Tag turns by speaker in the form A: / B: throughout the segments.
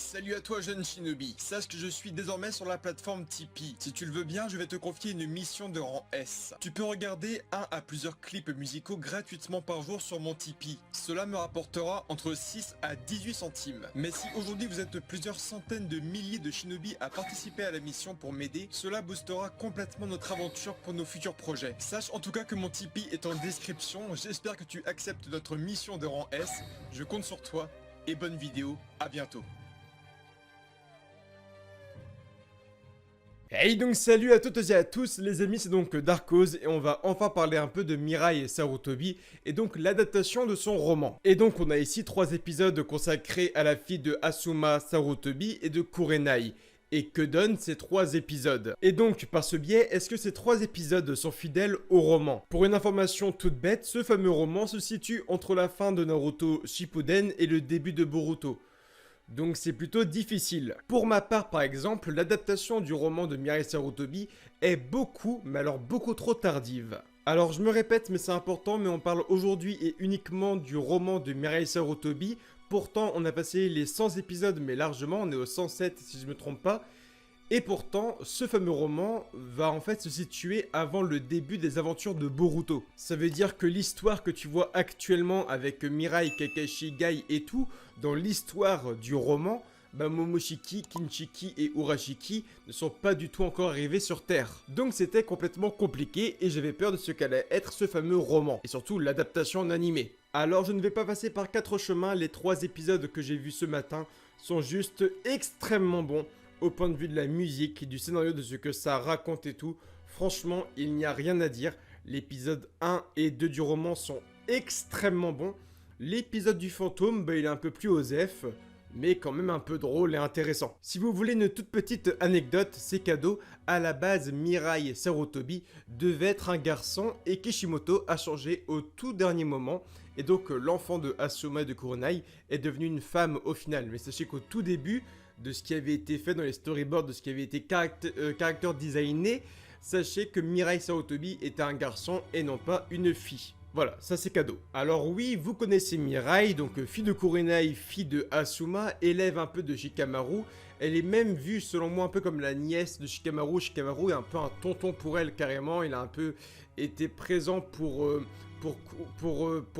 A: salut à toi jeune shinobi. Sache que je suis désormais sur la plateforme Tipeee. Si tu le veux bien, je vais te confier une mission de rang S. Tu peux regarder un à plusieurs clips musicaux gratuitement par jour sur mon Tipeee. Cela me rapportera entre 6 à 18 centimes. Mais si aujourd'hui vous êtes plusieurs centaines de milliers de shinobi à participer à la mission pour m'aider, cela boostera complètement notre aventure pour nos futurs projets. Sache en tout cas que mon Tipeee est en description. J'espère que tu acceptes notre mission de rang S. Je compte sur toi. Et bonne vidéo, à bientôt.
B: Hey donc salut à toutes et à tous les amis, c'est donc Darkose et on va enfin parler un peu de Mirai Sarutobi et donc l'adaptation de son roman. Et donc on a ici 3 épisodes consacrés à la fille de Asuma Sarutobi et de Kurenai. Et que donnent ces 3 épisodes? Et donc, par ce biais, est-ce que ces 3 épisodes sont fidèles au roman? Pour une information toute bête, ce fameux roman se situe entre la fin de Naruto Shippuden et le début de Boruto. Donc c'est plutôt difficile. Pour ma part par exemple, l'adaptation du roman de Mirai Sarutobi est beaucoup, mais alors beaucoup trop tardive. Alors je me répète mais c'est important, mais on parle aujourd'hui et uniquement du roman de Mirai Sarutobi. Pourtant on a passé les 100 épisodes mais largement, on est au 107 si je me trompe pas. Et pourtant, ce fameux roman va en fait se situer avant le début des aventures de Boruto. Ça veut dire que l'histoire que tu vois actuellement avec Mirai, Kakashi, Gai et tout, dans l'histoire du roman, Momoshiki, Kinshiki et Urashiki ne sont pas du tout encore arrivés sur Terre. Donc c'était complètement compliqué et j'avais peur de ce qu'allait être ce fameux roman, et surtout l'adaptation en animé. Alors je ne vais pas passer par 4 chemins, les 3 épisodes que j'ai vus ce matin sont juste extrêmement bons. Au point de vue de la musique, du scénario, de ce que ça raconte et tout, franchement, il n'y a rien à dire. L'épisode 1 et 2 du roman sont extrêmement bons. L'épisode du fantôme, il est un peu plus osef, mais quand même un peu drôle et intéressant. Si vous voulez une toute petite anecdote, c'est cadeau. À la base, Mirai Sarutobi devait être un garçon et Kishimoto a changé au tout dernier moment. Et donc l'enfant de Asuma et de Kurenai est devenu une femme au final. Mais sachez qu'au tout début de ce qui avait été fait dans les storyboards, de ce qui avait été character designé, sachez que Mirai Sarutobi était un garçon et non pas une fille. Voilà, ça c'est cadeau. Alors oui, vous connaissez Mirai, donc fille de Kurenai, fille de Asuma, élève un peu de Shikamaru. Elle est même vue selon moi un peu comme la nièce de Shikamaru. Shikamaru est un peu un tonton pour elle carrément, il a un peu été présent pour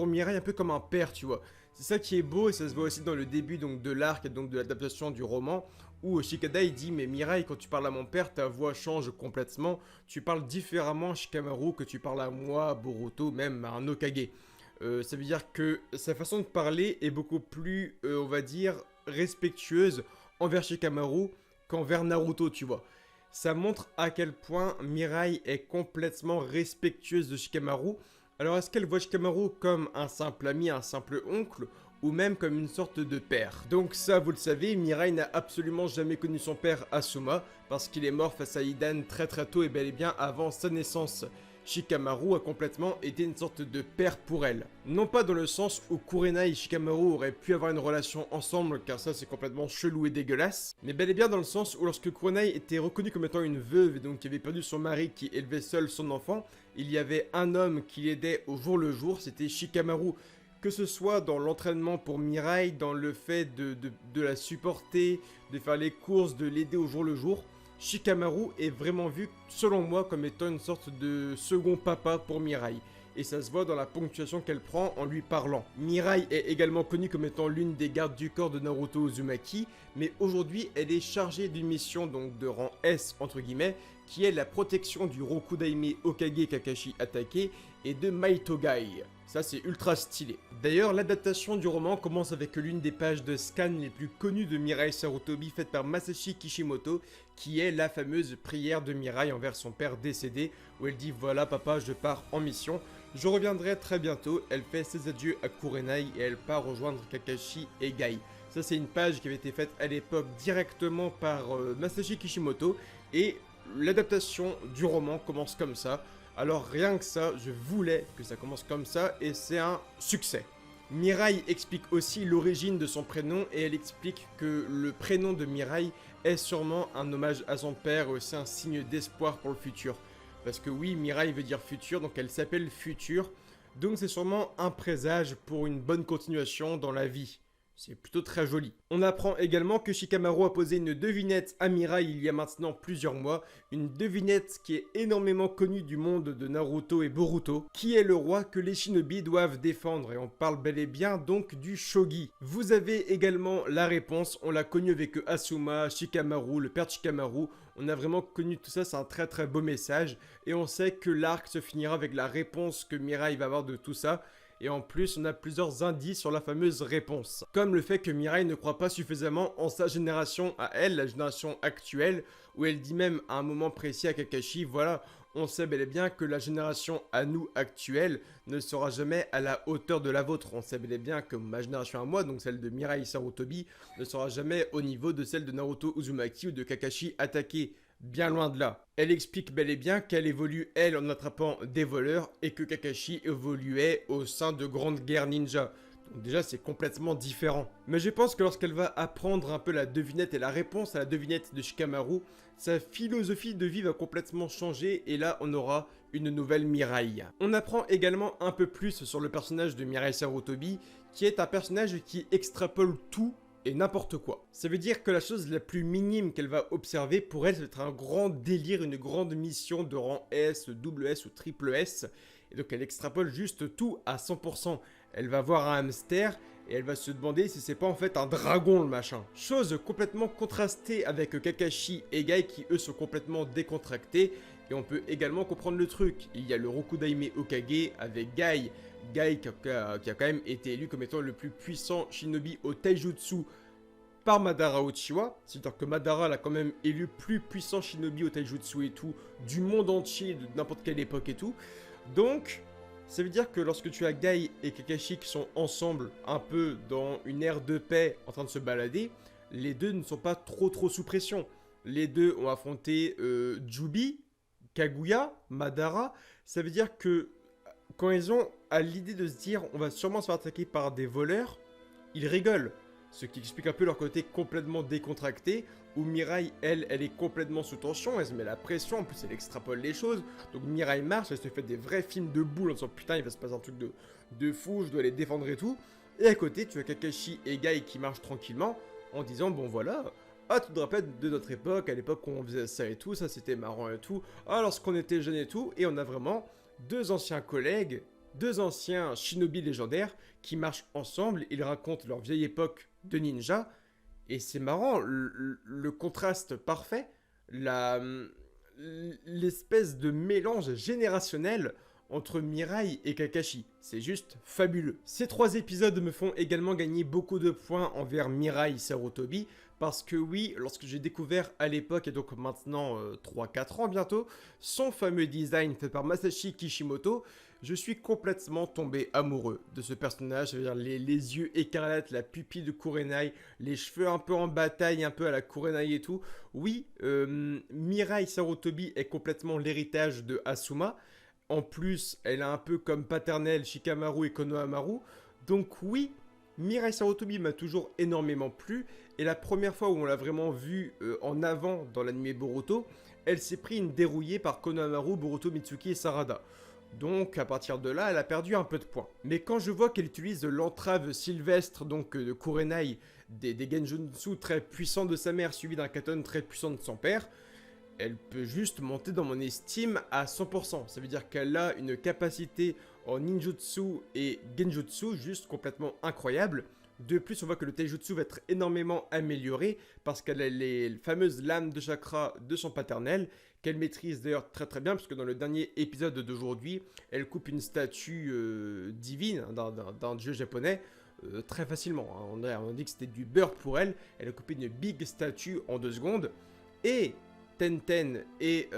B: Mirai un peu comme un père, tu vois. C'est ça qui est beau et ça se voit aussi dans le début donc, de l'arc et donc de l'adaptation du roman où Shikada il dit mais Mirai, quand tu parles à mon père ta voix change complètement, tu parles différemment à Shikamaru que tu parles à moi, à Boruto, même à un Hokage. Ça veut dire que sa façon de parler est beaucoup plus, on va dire, respectueuse envers Shikamaru qu'envers Naruto, tu vois. Ça montre à quel point Mirai est complètement respectueuse de Shikamaru. Alors est-ce qu'elle voit Shikamaru comme un simple ami, un simple oncle, ou même comme une sorte de père? Donc ça, vous le savez, Mirai n'a absolument jamais connu son père Asuma, parce qu'il est mort face à Hidan très tôt et bel et bien avant sa naissance. Shikamaru a complètement été une sorte de père pour elle. Non pas dans le sens où Kurenai et Shikamaru auraient pu avoir une relation ensemble, car ça c'est complètement chelou et dégueulasse, mais bel et bien dans le sens où lorsque Kurenai était reconnue comme étant une veuve et donc qui avait perdu son mari qui élevait seul son enfant, il y avait un homme qui l'aidait au jour le jour, c'était Shikamaru. Que ce soit dans l'entraînement pour Mirai, dans le fait de la supporter, de faire les courses, de l'aider au jour le jour, Shikamaru est vraiment vu, selon moi, comme étant une sorte de second papa pour Mirai. Et ça se voit dans la ponctuation qu'elle prend en lui parlant. Mirai est également connue comme étant l'une des gardes du corps de Naruto Uzumaki, mais aujourd'hui elle est chargée d'une mission donc de rang S entre guillemets, qui est la protection du Rokudaime Hokage Kakashi Hatake et de Maitogai. Ça c'est ultra stylé. D'ailleurs l'adaptation du roman commence avec l'une des pages de scan les plus connues de Mirai Sarutobi faite par Masashi Kishimoto, qui est la fameuse prière de Mirai envers son père décédé, où elle dit voilà papa je pars en mission, je reviendrai très bientôt. Elle fait ses adieux à Kurenai et elle part rejoindre Kakashi et Gai. Ça c'est une page qui avait été faite à l'époque directement par Masashi Kishimoto et l'adaptation du roman commence comme ça. Alors rien que ça, je voulais que ça commence comme ça et c'est un succès. Mirai explique aussi l'origine de son prénom et elle explique que le prénom de Mirai est sûrement un hommage à son père et aussi un signe d'espoir pour le futur. Parce que oui, Mirai veut dire futur, donc elle s'appelle Futur. Donc c'est sûrement un présage pour une bonne continuation dans la vie. C'est plutôt très joli. On apprend également que Shikamaru a posé une devinette à Mirai il y a maintenant plusieurs mois, une devinette qui est énormément connue du monde de Naruto et Boruto, qui est le roi que les shinobi doivent défendre, et on parle bel et bien donc du shogi. Vous avez également la réponse, on l'a connu avec Asuma, Shikamaru, le père de Shikamaru, on a vraiment connu tout ça, c'est un très très beau message, et on sait que l'arc se finira avec la réponse que Mirai va avoir de tout ça. Et en plus, on a plusieurs indices sur la fameuse réponse. Comme le fait que Mirai ne croit pas suffisamment en sa génération à elle, la génération actuelle, où elle dit même à un moment précis à Kakashi, voilà, on sait bel et bien que la génération à nous actuelle ne sera jamais à la hauteur de la vôtre. On sait bel et bien que ma génération à moi, donc celle de Mirai Sarutobi, ne sera jamais au niveau de celle de Naruto Uzumaki ou de Kakashi attaqué. Bien loin de là. Elle explique bel et bien qu'elle évolue, elle, en attrapant des voleurs, et que Kakashi évoluait au sein de grandes guerres ninja. Donc déjà, c'est complètement différent. Mais je pense que lorsqu'elle va apprendre un peu la devinette et la réponse à la devinette de Shikamaru, sa philosophie de vie va complètement changer, et là, on aura une nouvelle Mirai. On apprend également un peu plus sur le personnage de Mirai Sarutobi, qui est un personnage qui extrapole tout et n'importe quoi. Ça veut dire que la chose la plus minime qu'elle va observer, pour elle, ça va être un grand délire, une grande mission de rang S, double S ou triple S. Et donc elle extrapole juste tout à 100%. Elle va voir un hamster et elle va se demander si c'est pas en fait un dragon le machin. Chose complètement contrastée avec Kakashi et Gai qui eux sont complètement décontractés. Et on peut également comprendre le truc. Il y a le Rokudaime Hokage avec Gai qui a quand même été élu comme étant le plus puissant shinobi au taijutsu par Madara Uchiwa. C'est-à-dire que Madara l'a quand même élu plus puissant shinobi au taijutsu et tout, du monde entier, de n'importe quelle époque et tout. Donc, ça veut dire que lorsque tu as Gai et Kakashi qui sont ensemble, un peu dans une ère de paix, en train de se balader, les deux ne sont pas trop sous pression. Les deux ont affronté Jubi, Kaguya, Madara. Ça veut dire que quand ils ont à l'idée de se dire on va sûrement se faire attaquer par des voleurs, ils rigolent. Ce qui explique un peu leur côté complètement décontracté, où Mirai, elle est complètement sous tension, elle se met la pression, en plus elle extrapole les choses. Donc Mirai marche, elle se fait des vrais films de boules en disant putain il va se passer un truc de fou, je dois les défendre et tout. Et à côté tu as Kakashi et Gai qui marchent tranquillement en disant bon voilà, ah tu te rappelles de notre époque, à l'époque où on faisait ça et tout, ça c'était marrant et tout, ah lorsqu'on était jeunes et tout, et on a vraiment deux anciens collègues, deux anciens shinobi légendaires qui marchent ensemble, ils racontent leur vieille époque de ninja, et c'est marrant, le contraste parfait, l'espèce de mélange générationnel entre Mirai et Kakashi, c'est juste fabuleux. Ces trois épisodes me font également gagner beaucoup de points envers Mirai Sarutobi, parce que oui, lorsque j'ai découvert à l'époque, et donc maintenant 3-4 ans bientôt, son fameux design fait par Masashi Kishimoto, je suis complètement tombé amoureux de ce personnage, c'est-à-dire les yeux écarlates, la pupille de Kurenai, les cheveux un peu en bataille, un peu à la Kurenai et tout. Oui, Mirai Sarutobi est complètement l'héritage de Asuma. En plus, elle a un peu comme paternelle Shikamaru et Konohamaru. Donc oui, Mirai Sarutobi m'a toujours énormément plu, et la première fois où on l'a vraiment vue en avant dans l'anime Boruto, elle s'est pris une dérouillée par Konohamaru, Boruto, Mitsuki et Sarada. Donc à partir de là, elle a perdu un peu de points. Mais quand je vois qu'elle utilise l'entrave sylvestre donc de Kurenai, des genjutsu très puissants de sa mère, suivi d'un katon très puissant de son père, elle peut juste monter dans mon estime à 100%. Ça veut dire qu'elle a une capacité en ninjutsu et genjutsu juste complètement incroyable. De plus, on voit que le taijutsu va être énormément amélioré parce qu'elle a les fameuses lames de chakra de son paternel, qu'elle maîtrise d'ailleurs très très bien, puisque dans le dernier épisode d'aujourd'hui, elle coupe une statue divine d'un dieu japonais très facilement. Hein. On dit que c'était du beurre pour elle. Elle a coupé une big statue en 2 secondes. Et Tenten et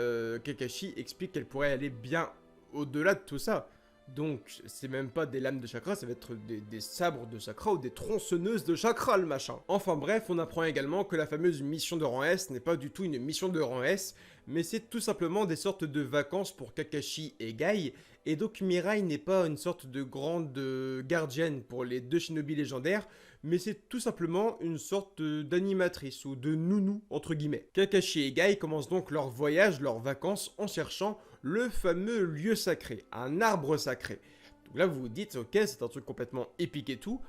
B: Kakashi expliquent qu'elle pourrait aller bien au-delà de tout ça. Donc, c'est même pas des lames de chakra, ça va être des sabres de chakra ou des tronçonneuses de chakra, le machin. Enfin bref, on apprend également que la fameuse mission de rang S n'est pas du tout une mission de rang S, mais c'est tout simplement des sortes de vacances pour Kakashi et Gai, et donc Mirai n'est pas une sorte de grande gardienne pour les 2 shinobi légendaires, mais c'est tout simplement une sorte d'animatrice ou de nounou, entre guillemets. Kakashi et Gai commencent donc leur voyage, leurs vacances, en cherchant le fameux lieu sacré, un arbre sacré. Donc là, vous vous dites, ok, c'est un truc complètement épique et tout,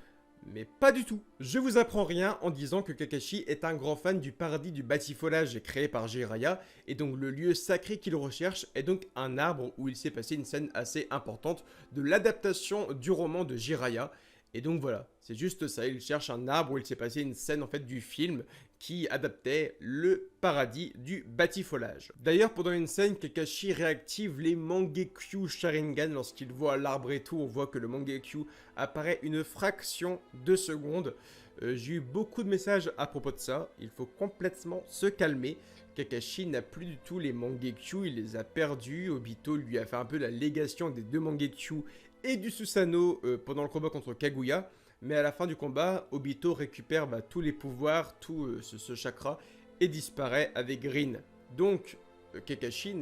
B: Mais pas du tout. Je vous apprends rien en disant que Kakashi est un grand fan du paradis du batifolage créé par Jiraiya, et donc le lieu sacré qu'il recherche est donc un arbre où il s'est passé une scène assez importante de l'adaptation du roman de Jiraiya. Et donc voilà, c'est juste ça, il cherche un arbre où il s'est passé une scène en fait du film qui adaptait le paradis du batifolage. D'ailleurs, pendant une scène, Kakashi réactive les Mangekyo Sharingan lorsqu'il voit l'arbre et tout, on voit que le Mangekyo apparaît une fraction de seconde. J'ai eu beaucoup de messages à propos de ça, il faut complètement se calmer. Kakashi n'a plus du tout les Mangekyo, il les a perdus, Obito lui a fait un peu la légation des 2 Mangekyo et du Susanoo pendant le combat contre Kaguya, mais à la fin du combat, Obito récupère tous les pouvoirs, tout ce chakra, et disparaît avec Rin. Donc, Kakashi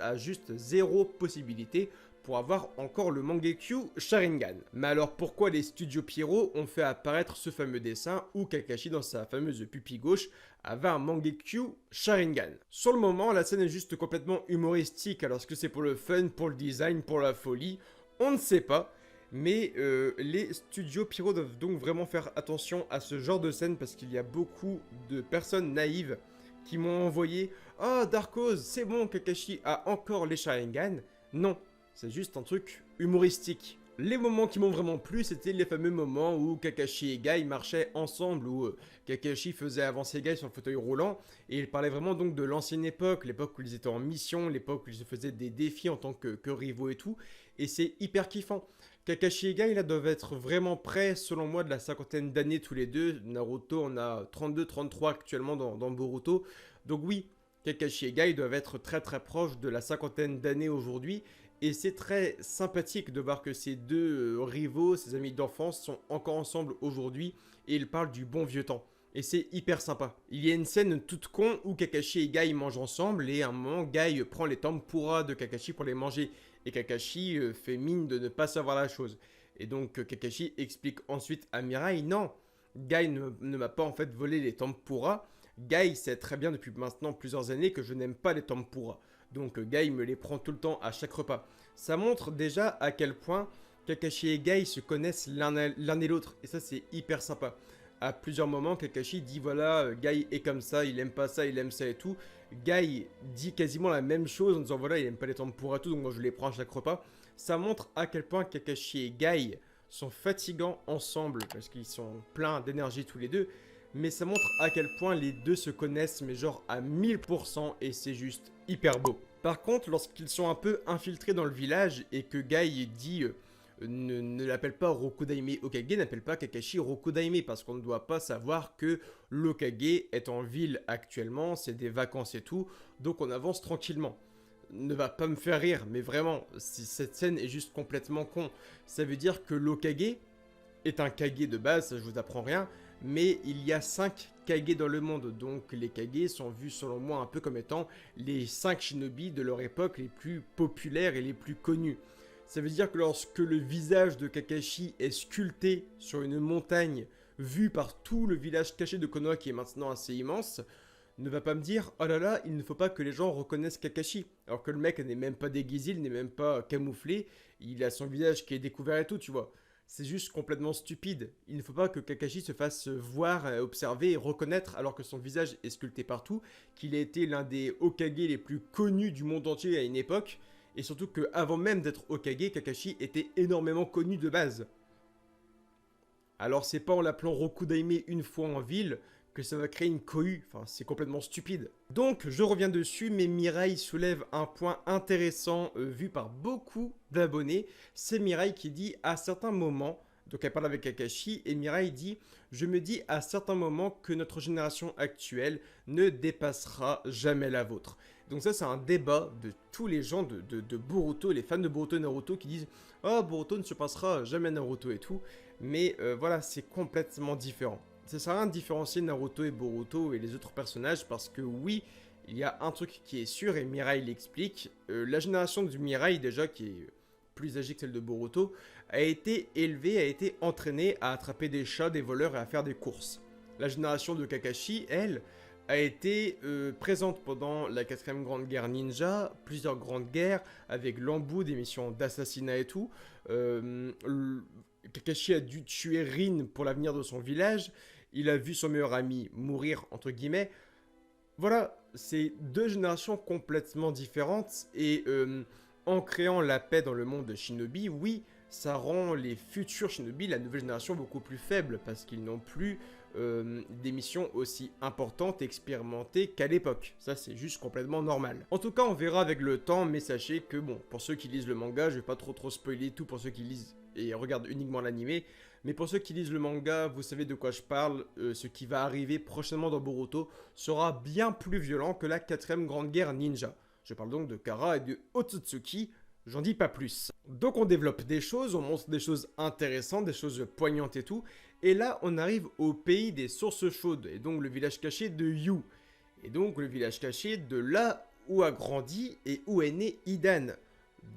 B: a juste 0 possibilité pour avoir encore le Mangekyo Sharingan. Mais alors pourquoi les studios Pierrot ont fait apparaître ce fameux dessin où Kakashi dans sa fameuse pupille gauche avait un Mangekyo Sharingan? Sur le moment, la scène est juste complètement humoristique, alors est-ce que c'est pour le fun, pour le design, pour la folie? On ne sait pas, mais les studios Pierrot doivent donc vraiment faire attention à ce genre de scène parce qu'il y a beaucoup de personnes naïves qui m'ont envoyé « Oh, Darkos, c'est bon, Kakashi a encore les Sharingan ». Non, c'est juste un truc humoristique. Les moments qui m'ont vraiment plu, c'était les fameux moments où Kakashi et Guy marchaient ensemble, où Kakashi faisait avancer Guy sur le fauteuil roulant, et il parlait vraiment donc de l'ancienne époque, l'époque où ils étaient en mission, l'époque où ils se faisaient des défis en tant que rivaux et tout, et c'est hyper kiffant. Kakashi et Guy là doivent être vraiment près, selon moi, de la 50aine d'années tous les deux. Naruto en a 32-33 actuellement dans Boruto, donc oui, Kakashi et Guy doivent être très très proches de la 50aine d'années aujourd'hui. Et c'est très sympathique de voir que ces deux rivaux, ces amis d'enfance, sont encore ensemble aujourd'hui et ils parlent du bon vieux temps. Et c'est hyper sympa. Il y a une scène toute con où Kakashi et Guy mangent ensemble et à un moment, Guy prend les tempura de Kakashi pour les manger. Et Kakashi fait mine de ne pas savoir la chose. Et donc Kakashi explique ensuite à Mirai, non, Guy ne m'a pas en fait volé les tempura. Guy sait très bien depuis maintenant plusieurs années que je n'aime pas les tempura. Donc Guy me les prend tout le temps à chaque repas. Ça montre déjà à quel point Kakashi et Guy se connaissent l'un et l'autre. Et ça c'est hyper sympa. À plusieurs moments, Kakashi dit voilà, Guy est comme ça, il aime pas ça, il aime ça et tout. Guy dit quasiment la même chose en disant voilà, il aime pas les tempura tout, donc moi je les prends à chaque repas. Ça montre à quel point Kakashi et Guy sont fatigants ensemble parce qu'ils sont pleins d'énergie tous les deux. Mais ça montre à quel point les deux se connaissent, mais genre à 1000%, et c'est juste hyper beau. Par contre, lorsqu'ils sont un peu infiltrés dans le village, et que Guy dit ne l'appelle pas Rokudaime Hokage, n'appelle pas Kakashi Rokudaime, parce qu'on ne doit pas savoir que l'Hokage est en ville actuellement, c'est des vacances et tout, donc on avance tranquillement. Ne va pas me faire rire, mais vraiment, cette scène est juste complètement con. Ça veut dire que l'Hokage est un Kage de base, ça je vous apprends rien, mais il y a 5 Kage dans le monde, donc les Kage sont vus selon moi un peu comme étant les 5 shinobi de leur époque les plus populaires et les plus connus. Ça veut dire que lorsque le visage de Kakashi est sculpté sur une montagne vue par tout le village caché de Konoha qui est maintenant assez immense, ne va pas me dire oh là là, il ne faut pas que les gens reconnaissent Kakashi, alors que le mec n'est même pas déguisé, il n'est même pas camouflé, il a son visage qui est découvert et tout, tu vois. C'est juste complètement stupide. Il ne faut pas que Kakashi se fasse voir, observer et reconnaître alors que son visage est sculpté partout, qu'il a été l'un des Hokage les plus connus du monde entier à une époque, et surtout qu'avant même d'être Hokage, Kakashi était énormément connu de base. Alors c'est pas en l'appelant Rokudaime une fois en ville que ça va créer une cohue, enfin c'est complètement stupide. Donc je reviens dessus, mais Mirai soulève un point intéressant vu par beaucoup d'abonnés. C'est Mirai qui dit à certains moments, donc elle parle avec Kakashi, et Mirai dit « Je me dis à certains moments que notre génération actuelle ne dépassera jamais la vôtre ». Donc ça c'est un débat de tous les gens de Boruto, les fans de Boruto et Naruto qui disent « Oh Boruto ne se passera jamais Naruto et tout », mais voilà c'est complètement différent. Ça sert à rien de différencier Naruto et Boruto et les autres personnages parce que oui, il y a un truc qui est sûr et Mirai l'explique. La génération du Mirai déjà qui est plus âgée que celle de Boruto a été élevée, a été entraînée à attraper des chats, des voleurs et à faire des courses. La génération de Kakashi, elle, a été présente pendant la 4ème grande guerre ninja, plusieurs grandes guerres avec l'embout des missions d'assassinat et tout. Kakashi a dû tuer Rin pour l'avenir de son village. Il a vu son meilleur ami mourir, entre guillemets. Voilà, c'est deux générations complètement différentes. Et en créant la paix dans le monde de Shinobi, oui, ça rend les futurs Shinobi, la nouvelle génération, beaucoup plus faibles. Parce qu'ils n'ont plus des missions aussi importantes et expérimentées qu'à l'époque. Ça, c'est juste complètement normal. En tout cas, on verra avec le temps, mais sachez que, bon, pour ceux qui lisent le manga, je vais pas trop spoiler tout pour ceux qui lisent et regardent uniquement l'animé, mais pour ceux qui lisent le manga, vous savez de quoi je parle, ce qui va arriver prochainement dans Boruto sera bien plus violent que la 4ème grande guerre ninja. Je parle donc de Kara et de Otsutsuki, j'en dis pas plus. Donc on développe des choses, on montre des choses intéressantes, des choses poignantes et tout, et là on arrive au pays des sources chaudes, et donc le village caché de Yu. Et donc le village caché de là où a grandi et où est né Hidan,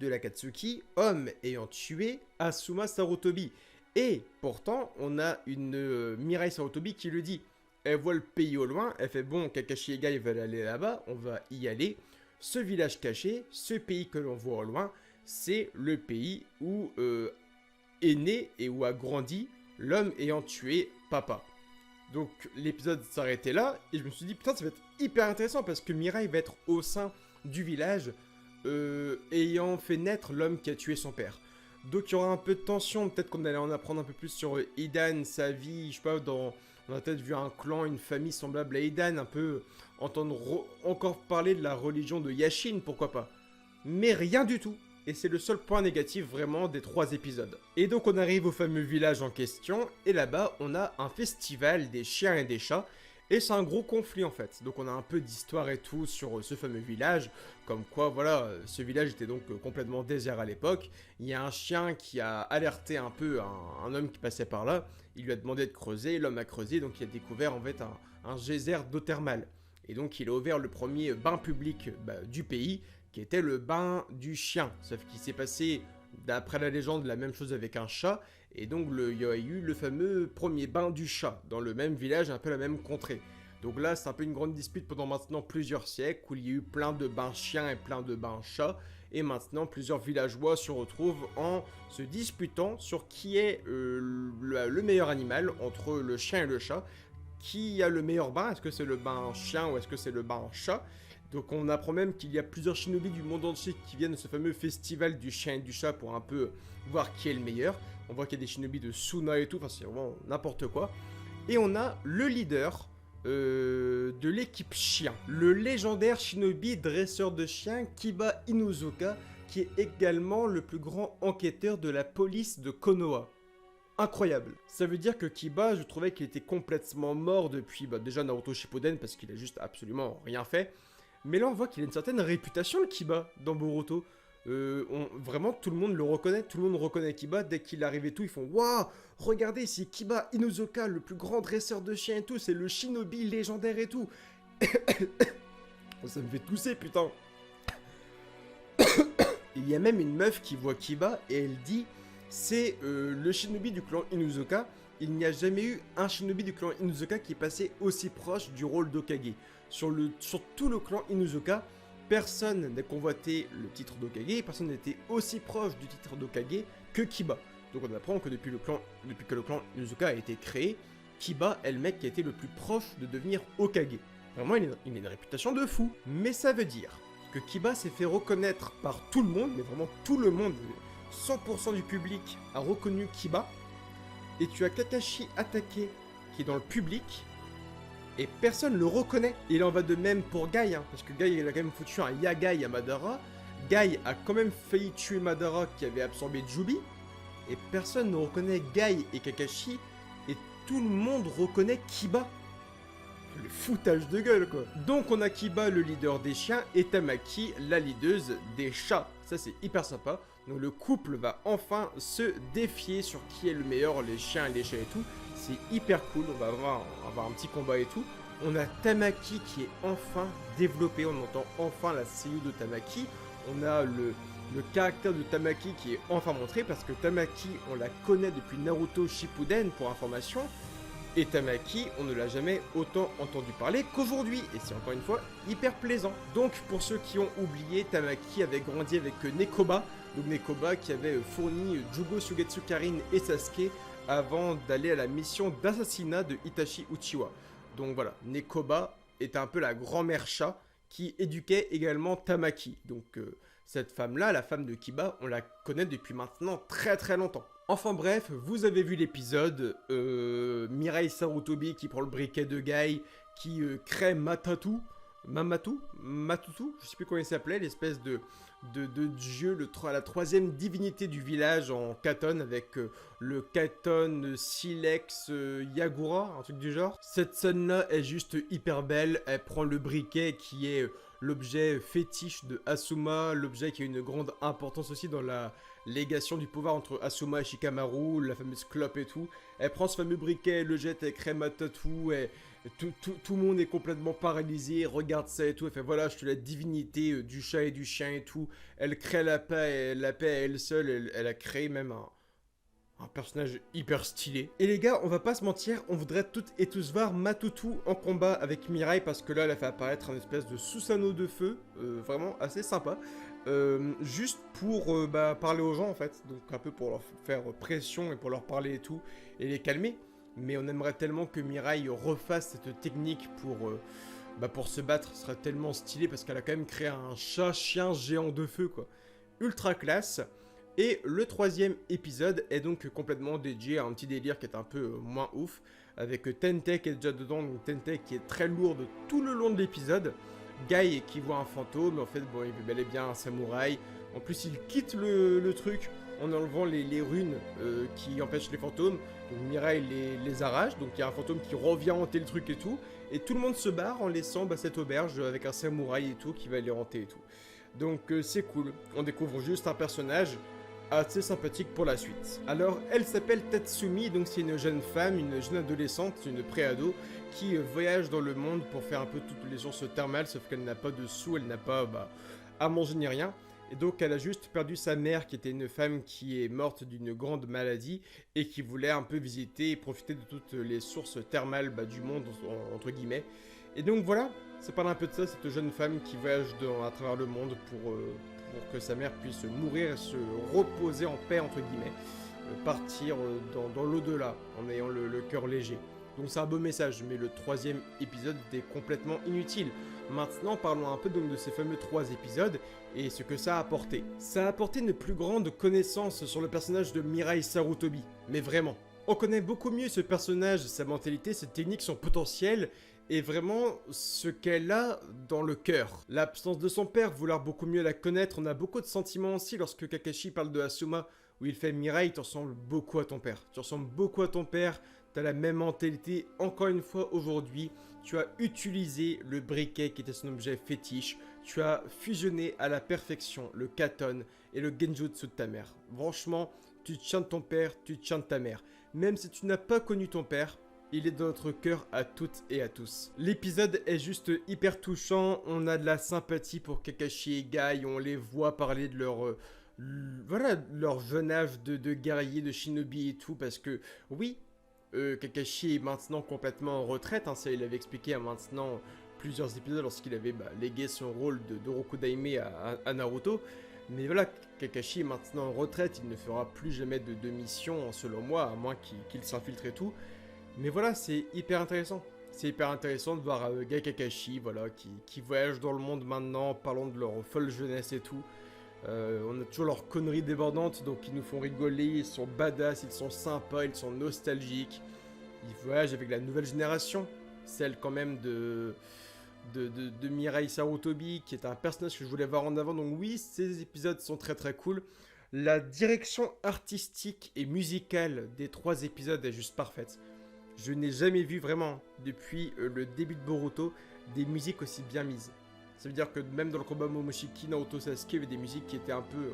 B: de l'Akatsuki, homme ayant tué Asuma Sarutobi. Et pourtant, on a une Mirai Sarutobi qui le dit. Elle voit le pays au loin, elle fait bon, Kakashi et Gai veulent aller là-bas, on va y aller. Ce village caché, ce pays que l'on voit au loin, c'est le pays où est né et où a grandi l'homme ayant tué papa. Donc l'épisode s'arrêtait là, et je me suis dit, putain, ça va être hyper intéressant, parce que Mirai va être au sein du village, ayant fait naître l'homme qui a tué son père. Donc il y aura un peu de tension, peut-être qu'on allait en apprendre un peu plus sur Hidan, sa vie, je sais pas, on a peut-être vu un clan, une famille semblable à Hidan, un peu entendre encore parler de la religion de Yashin, pourquoi pas. Mais rien du tout, et c'est le seul point négatif vraiment des 3 épisodes. Et donc on arrive au fameux village en question, et là-bas on a un festival des chiens et des chats, et c'est un gros conflit en fait. Donc on a un peu d'histoire et tout sur ce fameux village, comme quoi voilà, ce village était donc complètement désert à l'époque. Il y a un chien qui a alerté un peu un homme qui passait par là, il lui a demandé de creuser, l'homme a creusé, donc il a découvert en fait un geyser d'eau thermale. Et donc il a ouvert le premier bain public du pays, qui était le bain du chien. Sauf qu'il s'est passé, d'après la légende, la même chose avec un chat. Et donc il y a eu le fameux premier bain du chat, dans le même village, un peu la même contrée. Donc là, c'est un peu une grande dispute pendant maintenant plusieurs siècles, où il y a eu plein de bains chiens et plein de bains chats. Et maintenant, plusieurs villageois se retrouvent en se disputant sur qui est le meilleur animal, entre le chien et le chat. Qui a le meilleur bain? Est-ce que c'est le bain chien ou est-ce que c'est le bain chat? Donc on apprend même qu'il y a plusieurs shinobi du monde entier qui viennent de ce fameux festival du chien et du chat pour un peu voir qui est le meilleur. On voit qu'il y a des shinobi de Suna et tout, enfin c'est vraiment n'importe quoi. Et on a le leader de l'équipe chien, le légendaire shinobi dresseur de chiens Kiba Inuzuka, qui est également le plus grand enquêteur de la police de Konoha. Incroyable. Ça veut dire que Kiba, je trouvais qu'il était complètement mort depuis déjà Naruto Shippuden parce qu'il a juste absolument rien fait. Mais là on voit qu'il a une certaine réputation le Kiba dans Boruto. Vraiment tout le monde le reconnaît, tout le monde reconnaît Kiba, dès qu'il arrive et tout, ils font waouh, regardez, c'est Kiba Inuzuka, le plus grand dresseur de chiens et tout, c'est le shinobi légendaire et tout. Ça me fait tousser putain. Il y a même une meuf qui voit Kiba et elle dit c'est le shinobi du clan Inuzuka. Il n'y a jamais eu un shinobi du clan Inuzuka qui est passé aussi proche du rôle d'Okage. Sur tout le clan Inuzuka, personne n'a convoité le titre d'Okage et personne n'était aussi proche du titre d'Okage que Kiba. Donc on apprend que depuis que le clan Inuzuka a été créé, Kiba est le mec qui a été le plus proche de devenir Hokage. Vraiment, il a une réputation de fou. Mais ça veut dire que Kiba s'est fait reconnaître par tout le monde, mais vraiment tout le monde, 100% du public a reconnu Kiba. Et tu as Kakashi attaqué qui est dans le public et personne le reconnaît. Et il en va de même pour Gai, hein, parce que Gai il a quand même foutu un Yagai à Madara. Gai a quand même failli tuer Madara qui avait absorbé Jubi. Et personne ne reconnaît Gai et Kakashi. Et tout le monde reconnaît Kiba. Le foutage de gueule quoi. Donc on a Kiba le leader des chiens et Tamaki la leaduse des chats. Ça c'est hyper sympa. Donc le couple va enfin se défier sur qui est le meilleur, les chiens et les chats et tout. C'est hyper cool, on va avoir un petit combat et tout. On a Tamaki qui est enfin développé, on entend enfin la seiyuu de Tamaki. On a le caractère de Tamaki qui est enfin montré parce que Tamaki on la connaît depuis Naruto Shippuden pour information. Et Tamaki, on ne l'a jamais autant entendu parler qu'aujourd'hui, et c'est encore une fois hyper plaisant. Donc pour ceux qui ont oublié, Tamaki avait grandi avec Nekoba, donc Nekoba qui avait fourni Jugo Sugetsu Karin et Sasuke avant d'aller à la mission d'assassinat de Itachi Uchiwa. Donc voilà, Nekoba était un peu la grand-mère chat qui éduquait également Tamaki. Donc cette femme-là, la femme de Kiba, on la connaît depuis maintenant très très longtemps. Enfin bref, vous avez vu l'épisode, Mirai Sarutobi qui prend le briquet de Guy, qui crée Matutu, je sais plus comment il s'appelait, l'espèce de dieu, la troisième divinité du village en Katon, avec le Katon Silex Yagura, un truc du genre. Cette scène-là est juste hyper belle, elle prend le briquet qui est l'objet fétiche de Asuma, l'objet qui a une grande importance aussi dans la légation du pouvoir entre Asuma et Shikamaru, la fameuse clope et tout. Elle prend ce fameux briquet, elle le jette, elle crée Matutu, et tout le monde est complètement paralysé, regarde ça et tout, elle fait voilà, je suis la divinité du chat et du chien et tout. Elle crée la paix à elle seule, elle a créé même un personnage hyper stylé. Et les gars, on va pas se mentir, on voudrait toutes et tous voir Matutu en combat avec Mirai, parce que là, elle a fait apparaître un espèce de Susanoo de feu, vraiment assez sympa. Juste pour parler aux gens en fait, donc un peu pour leur faire pression et pour leur parler et tout, et les calmer. Mais on aimerait tellement que Mirai refasse cette technique pour se battre, ce serait tellement stylé parce qu'elle a quand même créé un chat-chien géant de feu quoi. Ultra classe. Et le troisième épisode est donc complètement dédié à un petit délire qui est un peu moins ouf, avec Tentei qui est déjà dedans, donc Tentei qui est très lourde tout le long de l'épisode. Guy qui voit un fantôme, en fait, bon, il veut bel et bien un samouraï. En plus, il quitte le truc en enlevant les runes qui empêchent les fantômes. Donc Mirai les arrache, donc il y a un fantôme qui revient hanter le truc et tout. Et tout le monde se barre en laissant cette auberge avec un samouraï et tout qui va les hanter et tout. Donc c'est cool, on découvre juste un personnage assez sympathique pour la suite. Alors, elle s'appelle Tatsumi, donc c'est une jeune femme, une jeune adolescente, une pré-ado, qui voyage dans le monde pour faire un peu toutes les sources thermales, sauf qu'elle n'a pas de sous, elle n'a pas à manger ni rien. Et donc elle a juste perdu sa mère, qui était une femme qui est morte d'une grande maladie, et qui voulait un peu visiter et profiter de toutes les sources thermales du monde, entre guillemets. Et donc voilà, ça parle un peu de ça, cette jeune femme qui voyage à travers le monde pour que sa mère puisse mourir et se reposer en paix, entre guillemets, partir dans l'au-delà, en ayant le cœur léger. Donc c'est un beau message, mais le troisième épisode était complètement inutile. Maintenant, parlons un peu donc de ces fameux 3 épisodes et ce que ça a apporté. Ça a apporté une plus grande connaissance sur le personnage de Mirai Sarutobi, mais vraiment. On connaît beaucoup mieux ce personnage, sa mentalité, ses techniques, son potentiel, et vraiment ce qu'elle a dans le cœur. L'absence de son père, vouloir beaucoup mieux la connaître, on a beaucoup de sentiments aussi lorsque Kakashi parle de Asuma, où il fait Mirai, tu ressembles beaucoup à ton père. Tu ressembles beaucoup à ton père, tu as la même mentalité, encore une fois aujourd'hui, tu as utilisé le briquet qui était son objet fétiche, tu as fusionné à la perfection le Katon et le Genjutsu de ta mère. Franchement, tu tiens de ton père, tu tiens de ta mère. Même si tu n'as pas connu ton père, il est dans notre cœur à toutes et à tous. L'épisode est juste hyper touchant, on a de la sympathie pour Kakashi et Guy, on les voit parler de leur jeune âge de guerrier, de shinobi et tout, parce que oui, Kakashi est maintenant complètement en retraite, ça il avait expliqué à maintenant plusieurs épisodes lorsqu'il avait légué son rôle de Rokudaime à Naruto. Mais voilà, Kakashi est maintenant en retraite, il ne fera plus jamais de mission selon moi, à moins qu'il s'infiltre et tout. Mais voilà, c'est hyper intéressant. C'est hyper intéressant de voir Guy Kakashi, voilà, qui voyagent dans le monde maintenant, parlant de leur folle jeunesse et tout. On a toujours leurs conneries débordantes, donc ils nous font rigoler, ils sont badass, ils sont sympas, ils sont nostalgiques. Ils voyagent avec la nouvelle génération, celle quand même de Mirai Sarutobi, qui est un personnage que je voulais voir en avant. Donc oui, ces épisodes sont très très cool. La direction artistique et musicale des 3 épisodes est juste parfaite. Je n'ai jamais vu vraiment, depuis le début de Boruto, des musiques aussi bien mises. Ça veut dire que même dans le combat Momoshiki, Naruto, Sasuke, il y avait des musiques qui étaient un peu...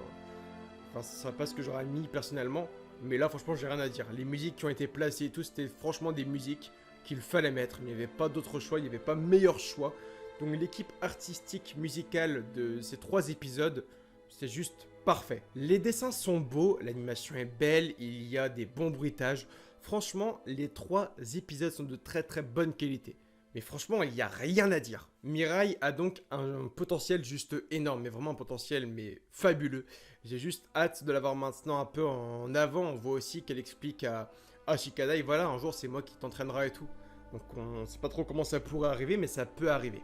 B: Enfin, ce serait pas ce que j'aurais mis personnellement, mais là, franchement, j'ai rien à dire. Les musiques qui ont été placées et tout, c'était franchement des musiques qu'il fallait mettre. Il n'y avait pas d'autre choix, il n'y avait pas meilleur choix. Donc l'équipe artistique, musicale de ces 3 épisodes, c'est juste parfait. Les dessins sont beaux, l'animation est belle, il y a des bons bruitages. Franchement, les 3 épisodes sont de très très bonne qualité. Mais franchement, il n'y a rien à dire. Mirai a donc un potentiel juste énorme, mais vraiment un potentiel mais fabuleux. J'ai juste hâte de l'avoir maintenant un peu en avant. On voit aussi qu'elle explique à Shikadai, voilà, un jour c'est moi qui t'entraînera et tout. Donc on ne sait pas trop comment ça pourrait arriver, mais ça peut arriver.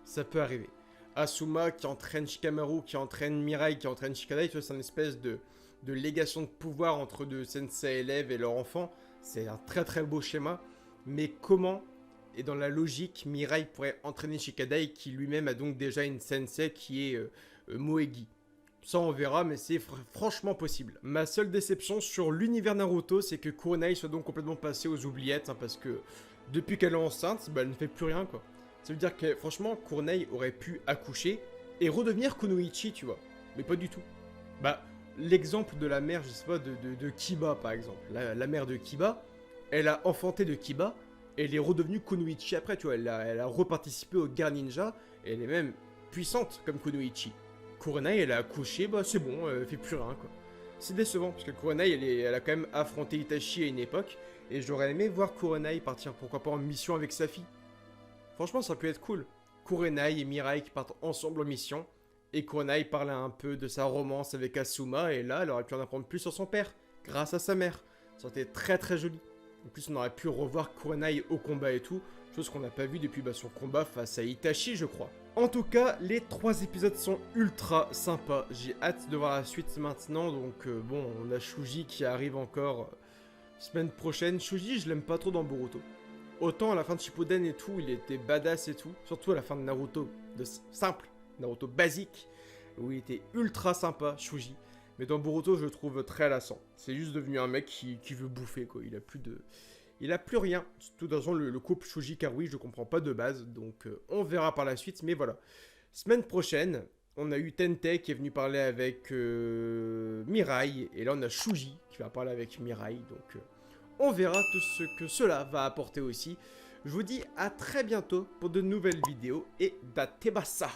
B: Ça peut arriver. Asuma qui entraîne Shikamaru, qui entraîne Mirai, qui entraîne Shikadai, tu vois, c'est une espèce de légation de pouvoir entre deux sensei élèves et leur enfant. C'est un très très beau schéma. Mais comment, et dans la logique, Mirai pourrait entraîner Shikadai qui lui-même a donc déjà une sensei qui est Moegi. Ça on verra, mais c'est franchement possible. Ma seule déception sur l'univers Naruto, c'est que Kurenai soit donc complètement passée aux oubliettes, hein, parce que depuis qu'elle est enceinte, bah, elle ne fait plus rien quoi. Ça veut dire que franchement, Kurenai aurait pu accoucher et redevenir Kunoichi, tu vois. Mais pas du tout. Bah, l'exemple de la mère, je sais pas, de Kiba par exemple. La mère de Kiba, elle a enfanté de Kiba, et elle est redevenue Kunoichi après, tu vois. Elle a reparticipé aux guerres ninja, et elle est même puissante comme Kunoichi. Kurenai, elle a accouché, bah c'est bon, elle fait plus rien quoi. C'est décevant, parce que Kurenai, elle a quand même affronté Itachi à une époque, et j'aurais aimé voir Kurenai partir, pourquoi pas en mission avec sa fille. Franchement, ça peut être cool. Kurenai et Mirai qui partent ensemble en mission, et Kurenai parle un peu de sa romance avec Asuma, et là, elle aurait pu en apprendre plus sur son père, grâce à sa mère. Ça aurait été très très joli. En plus, on aurait pu revoir Kurenai au combat et tout, chose qu'on n'a pas vu depuis son combat face à Itachi, je crois. En tout cas, les 3 épisodes sont ultra sympas. J'ai hâte de voir la suite maintenant. Donc bon, on a Shuji qui arrive encore semaine prochaine. Shuji, je l'aime pas trop dans Boruto. Autant à la fin de Shippuden et tout, il était badass et tout. Surtout à la fin de Naruto, de simple, Naruto basique, où il était ultra sympa, Shuji. Mais dans Boruto, je le trouve très lassant. C'est juste devenu un mec qui veut bouffer, quoi. Il a plus rien. De toute façon, le couple Shuji-Karui, je comprends pas de base. Donc, on verra par la suite. Mais voilà. Semaine prochaine, on a eu Tente qui est venu parler avec Mirai. Et là, on a Shuji qui va parler avec Mirai. Donc, on verra tout ce que cela va apporter aussi. Je vous dis à très bientôt pour de nouvelles vidéos. Et datebasa!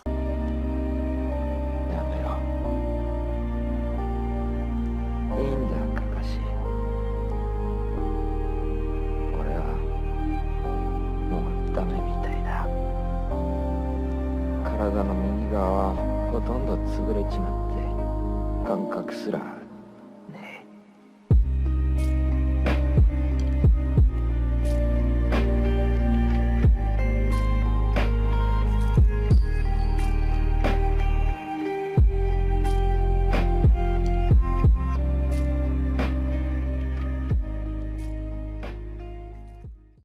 C: 体の右側はほとんど潰れちまって感覚すら